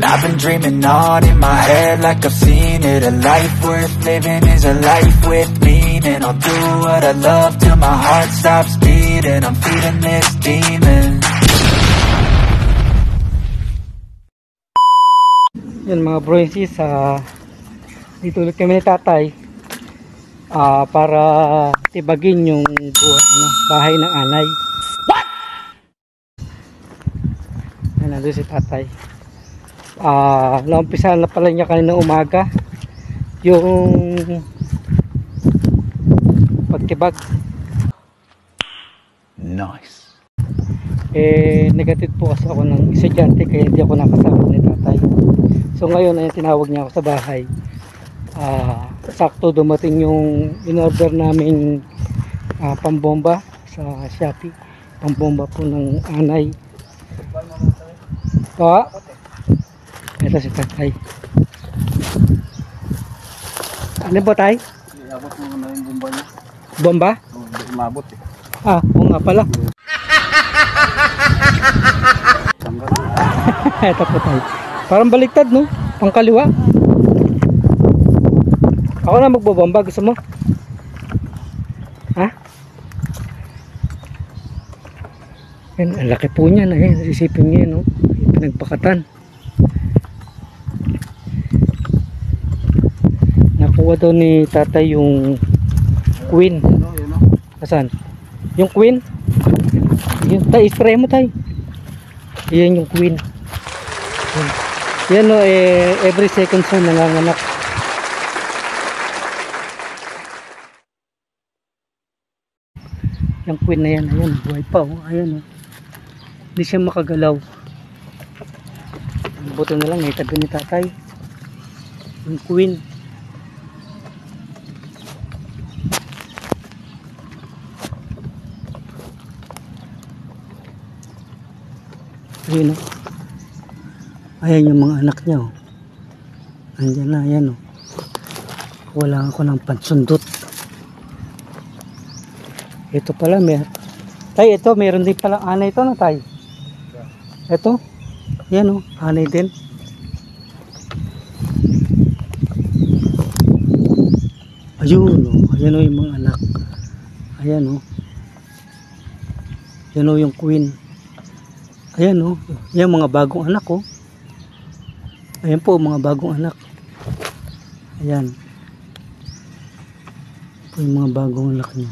I've been dreaming on in my head like I've seen it. A life worth living is a life with meaning. I'll do what I love till my heart stops beating. I'm feeding this demon. Yan mga bro and sis, dito ulit kami ni tatay para tibagin yung bahay ng anay. What? Yan, nandun si tatay. Naumpisa na pala niya kanina umaga yung pagtibag. Nice. Negative po kasi ako ng estudyante kaya hindi ako nakasama ni tatay. So ngayon ay tinawag niya ako sa bahay. Sakto dumating yung in-order namin pambomba sa Shopee. Pambomba po ng anay. Ito si tatay. Ano ba tay? Iabot mo na yung bomba niya. Bomba? Umabot eh. Oo nga pala. Ito po tay. Parang baliktad no? Pangkaliwa. Ako na magbobomba. Gusto mo? Ha? Yan, ang laki po niya na eh. Isipin niya no? Pinagpakatan. Nakuha daw ni tatay yung queen. Asan? Yung queen? Yung tay, spray mo tay. Yan yung queen. Yan o, every second sa nanganganak. Yung queen na yan, ayan, buhay pa o. Ayan o. Hindi siya makagalaw. Buto na lang, itabi ni tatay. Yung queen. Ayun o. Ayan yung mga anak niya o. Andyan na, ayan o. Wala ako ng pansundot. Ito pala, tay, ito, meron din palang anay ito na tay. Ito, yan o, anay din. Ayun o, ayan o yung mga anak. Ayan o. Yan o yung queen. Ayan o, yan mga bagong anak o. Ayan po mga bagong anak. Ayan. Po yung mga bagong anak niya.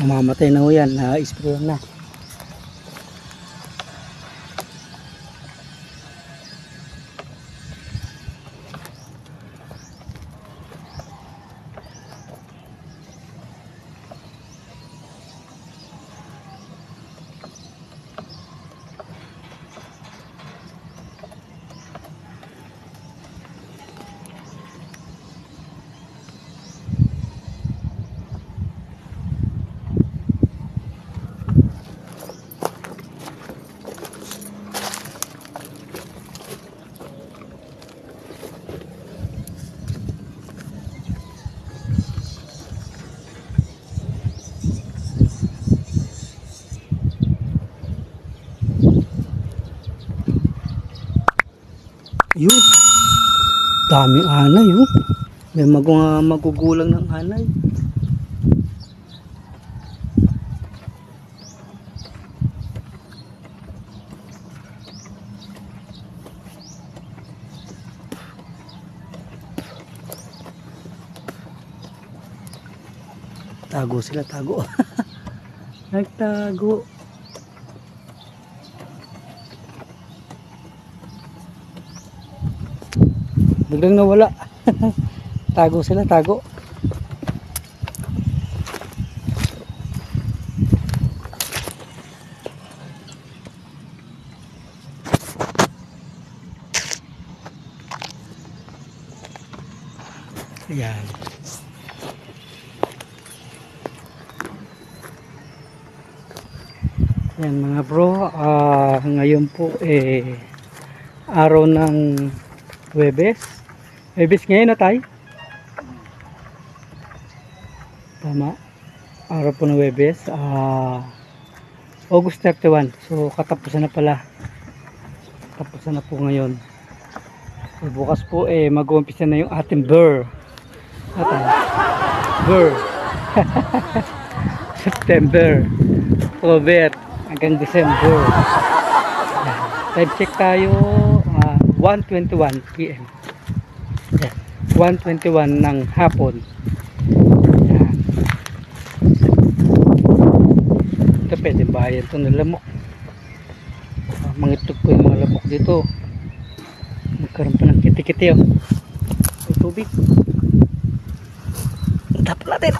Mamamatay na ho yan, na-spray na. Yun, daming anay oh. May magugulang ng anay. Tago sila, tago. Nagtago. Biglang nawala. Tago sila, tago. Ayan. Yan mga bro, ngayon po araw ng Huwebes. Huwebes ngayon na tayo. Tama. Araw po ng Huwebes. August 31. So katapusan na pala. Katapusan na po ngayon. So bukas po mag-uumpisa na yung ating Burr. Burr. September, October, hanggang December. Time check tayo 1:21 PM. Yan. 1:21 ng hapon. Yan. Ito pwede bayan ito ng lamok. Mangitog po yung mga lamok dito. Magkaroon pa ng kiti-kiti. May tubig. Tapos natin.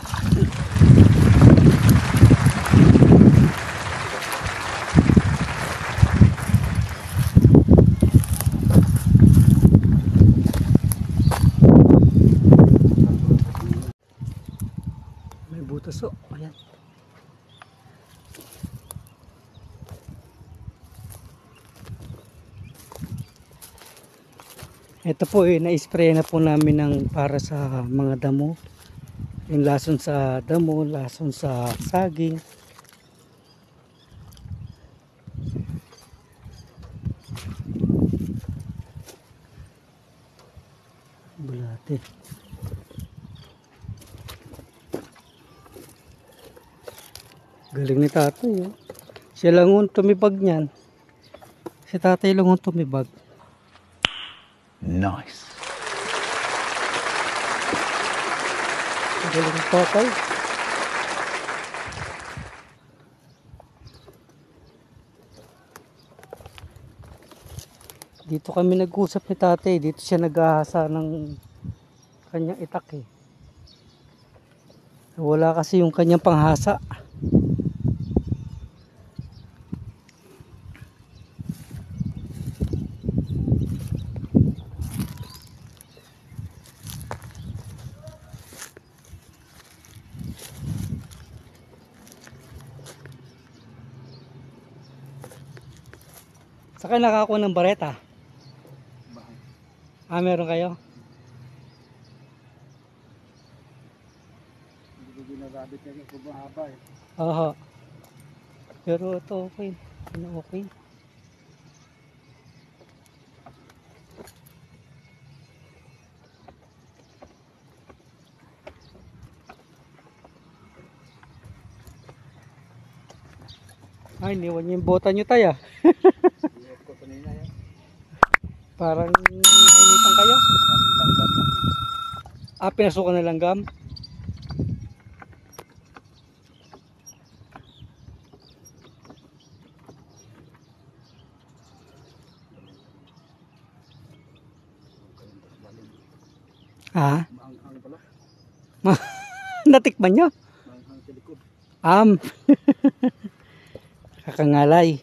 Butas o, ayan. Ito po na-spray na po namin ng para sa mga damo. Yung lason sa damo, lason sa saging. Bulate. Galing ni tatay, oh. Siya lang ang tumibag niyan. Si tatay lang ang tumibag. Nice. Galing ni tatay. Dito kami nag-usap ni tatay. Dito siya nag-ahasa ng kanyang itak eh. Wala kasi yung kanyang panghasa. Saka nakakuha ng bareta. Meron kayo? Hindi ko ginagabit niya kung mahaba eh. Oo. Pero ito okay. Ano okay? Ay, niwan niyo yung bota niyo tayo. Ko kanina yan. Parang initan kayo. Langgam. Pinasukan na langgam. Maanghang pala. Natikman nyo? Maanghang sa likod. Kakangalay.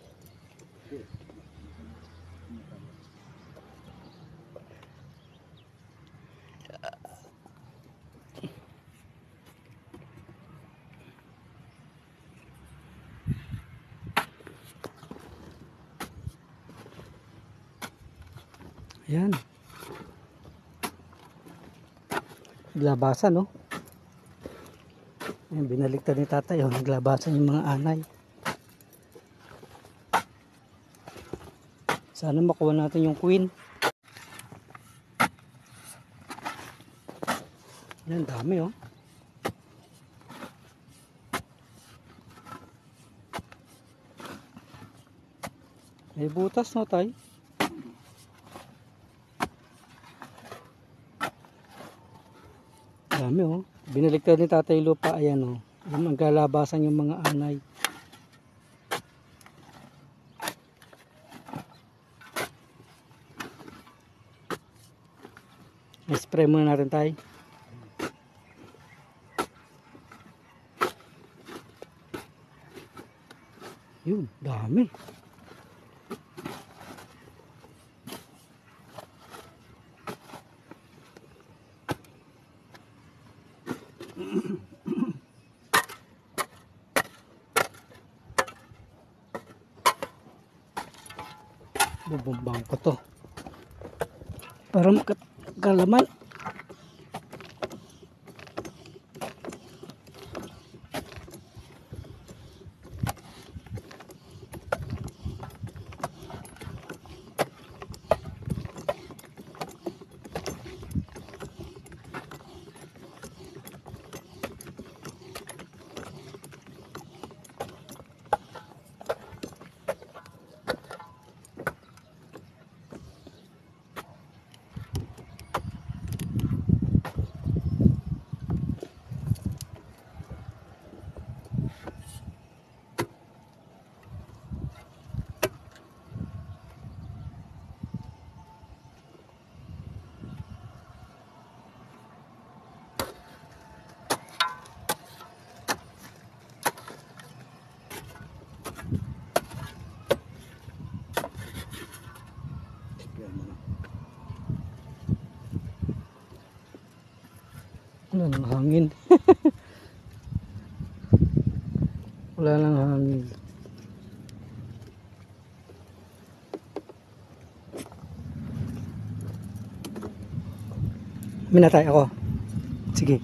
Ayan. Naglabasan, no? Ayan, binaligtad ni tatay, oh. Naglabasan yung mga anay. Sana makuha natin yung queen. Ayan, dami, oh. May butas, no, tay? Dami, oh. Binaligtad ni tatay lupa. Ayan, oh. Maglalabasan yung mga anay. I-spray muna natin tayo. Yun, dami. Bubumbang ko to para makakalaman. Wala nang hangin. Wala nang hangin. Minatay ako. Sige.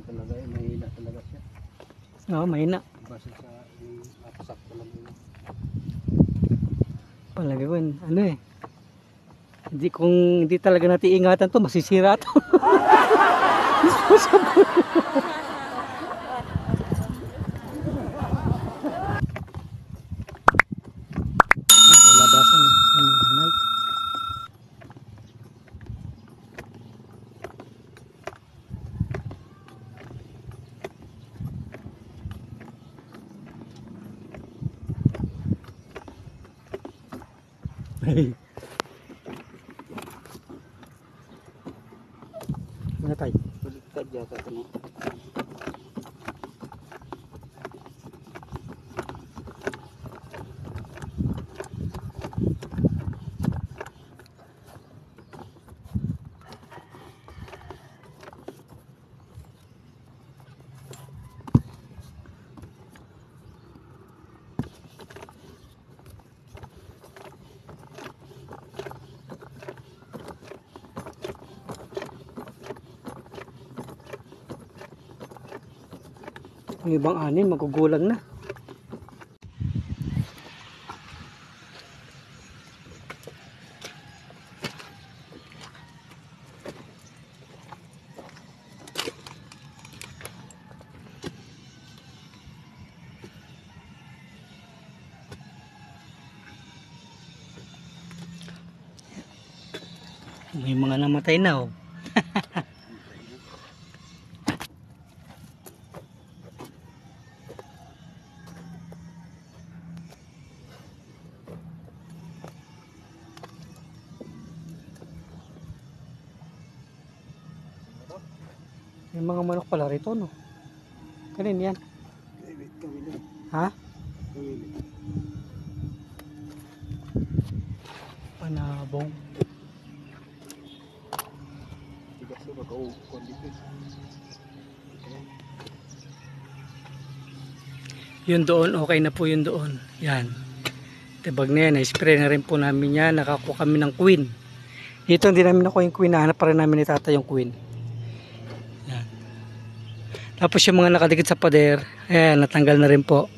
Talaga eh, mahina talaga siya. Oo, mahina. Basta sa nakasakto lang yun. Palagi ko ano eh. Kung hindi talaga natin ingatan to, masisira to. Labasan yung hanay. Minatay. Baliktad yata ito, no? Yung ibang anin magugulang na. May mga namatay na oh. May mga manok pala rito, no? Kanin yan? Kawili. Ha? Kawili. Panabong. Tigas ito, magkakukon dito. Yun doon, okay na po yun doon. Yan. Tibag na yan, spray na rin po namin yan. Nakakuha kami ng queen. Dito hindi namin nakuha yung queen. Nahanap pa rin namin ni tata yung queen. Yan. Tapos yung mga nakadikit sa pader, ayan, natanggal na rin po.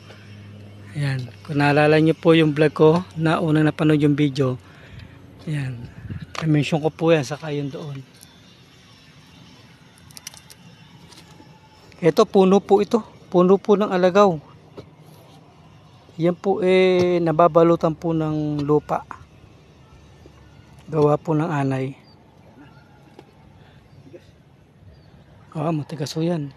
Ayan. Kung naalala nyo po yung vlog ko, na unang napanood yung video, ayan. I-mention ko po yan, saka yun doon. Ito, puno po ito. Puno po ng alagaw. Yan po nababalutan po ng lupa. Gawa po ng anay. Matigas po yan.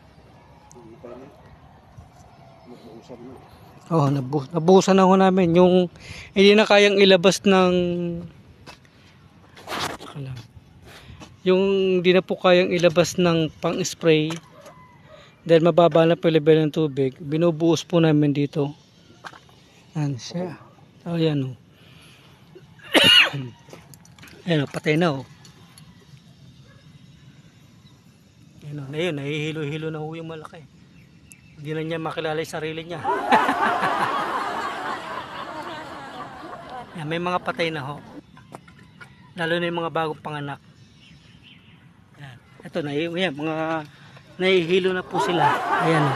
Nabuhusan na ho namin. Yung hindi na kayang ilabas ng hindi na po kayang ilabas ng pang-spray dahil mababa na po yung level ng tubig. Binubuhos po namin dito. Yan siya. Oh, yan o. Ayan o, patay na o. Ayan o, ayun, nahihilo-hilo na ho yung malaki. Hindi na niya makilala yung sarili niya. Yan, may mga patay na ho. Lalo na yung mga bagong panganak. Yan. Ito na, yan, mga nahihilo na po sila. Ayan o.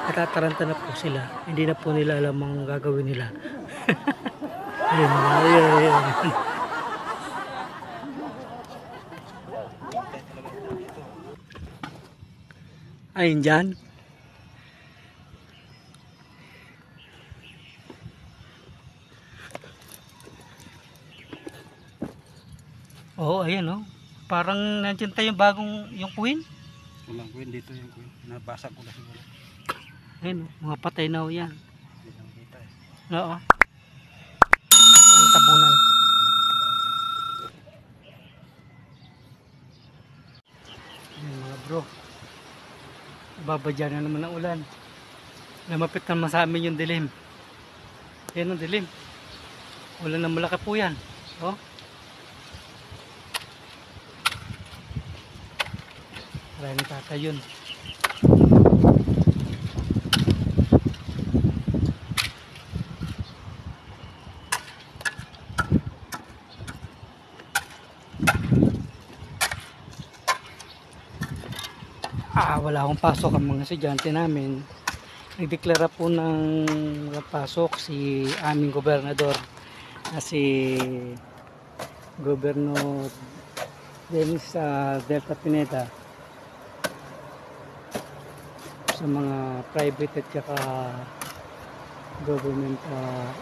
Natataranta na po sila. Hindi na po nila alam ang gagawin nila. Ayun, ayun. Ayun dyan. Oo, ayan o. Parang nandiyan tayo yung bagong, yung queen. Walang queen dito yung queen. Nabasag ko na siguro. Ayun o, mga patay na o yan. Hindi lang kita eh. Oo. Ang tabunan. Ayun mga bro. Babadya na naman ang ulan. Lumapit naman sa amin yung dilim. Yan ang dilim. Ulan na malaki po yan. Oh. Maraming tatay yun. Wala akong pasok ang mga estudyante namin. Nagdeklara po ng pasok si aming gobernador na si Governor Dennis Delta Pineda sa mga private at saka government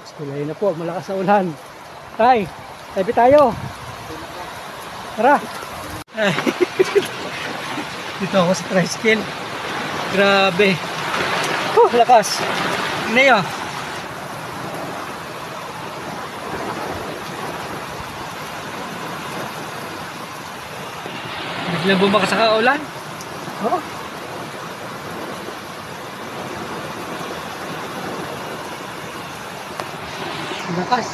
school. Ayun na po, malakas na ulan. Tay, tabi tayo. Tara. Dito ako sa tricycle. Grabe. Lakas. Tingnan nyo. Biglang bumakas sa kaulan. Oo. Lakas.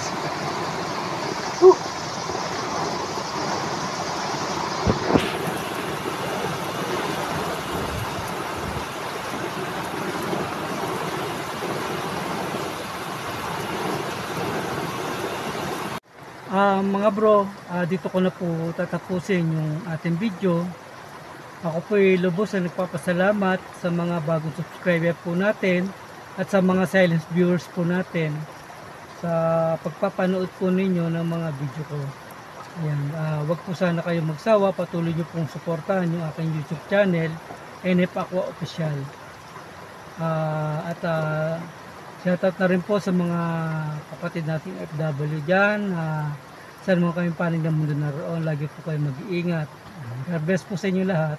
Mga bro, dito ko na po tatapusin yung ating video. Ako po ay lubos na nagpapasalamat sa mga bagong subscriber po natin at sa mga silent viewers po natin sa pagpapanood po ninyo ng mga video ko. Ayan, wag po sana kayo magsawa, patuloy nyo pong suportahan yung aking YouTube channel, NF Aqua Official. Shoutout na rin po sa mga kapatid nating FW dyan. Saan mo kami panig ng mundo naroon, lagi po kayo mag-iingat. God bless po sa inyo lahat.